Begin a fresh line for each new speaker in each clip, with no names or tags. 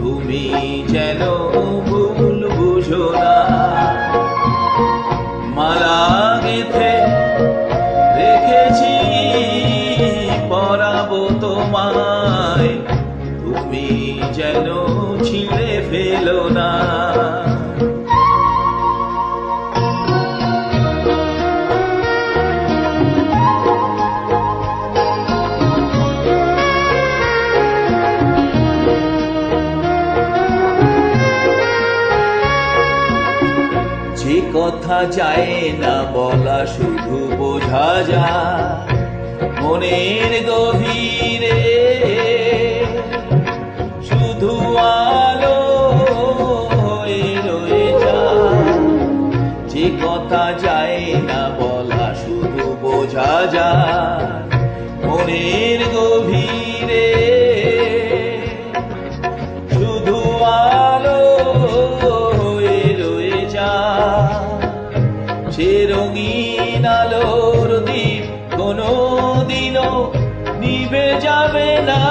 তুমি যেন ভুল বুঝো না। মালা গেঁথে রেখেছি পরাবো তোমায়, তুমি যেন ছিঁড়ে ফেলো না। যে কথা যায় না বলা শুধু বোঝা যায় মনের গভীরে, শুধু আলো হয়ে রয়ে যায়। যে কথা যায় না বলা শুধু বোঝা যায় মনের গভীরে, শুধু আলো হয়ে রয়ে যায়। সে রঙিন আলোর দ্বীপ কোনো দিনও নিভে যাবে না।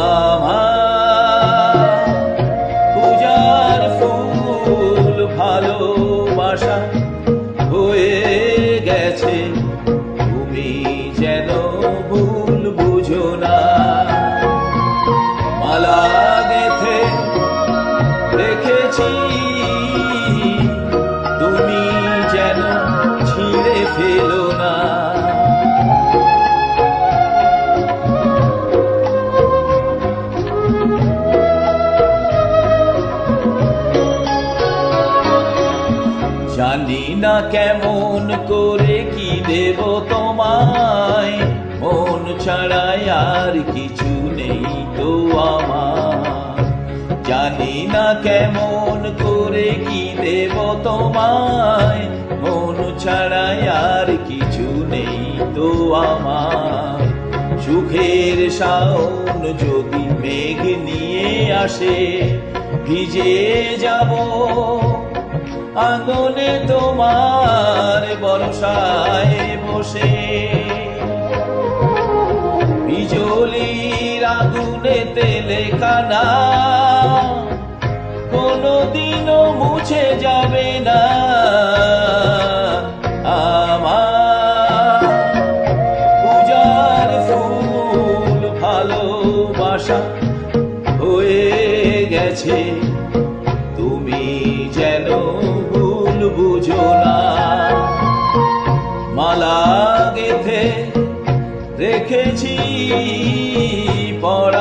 আমার পূজার ফুল ভালোবাসা হয়ে গেছে, তুমি যেন ভুল বুঝো না। মালা গেঁথে রেখেছি তুমি যেন ছিঁড়ে ফেলো না। জানি না কেমন করে কি দেব তোমায়, মন ছাড়াই আর কিছু নেই তো আমার। জানি না কেমন করে কি দেব তোমায়, মন ছাড়াই আর কিছু নেই তো আমার। সুখের শাওন যদি মেঘ নিয়ে আসে, ভিজে যাব আঙ্গনে তোমার বর্ষায় বসে। বিজলির আগুনেতে লেখা নাম কোনদিনও মুছে যাবে না। আমার পূজার ফুল ভালোবাসা হয়ে গেছে, তুমি যেন ভুল বুঝো না। মালা গেঁথে রেখেছি পরা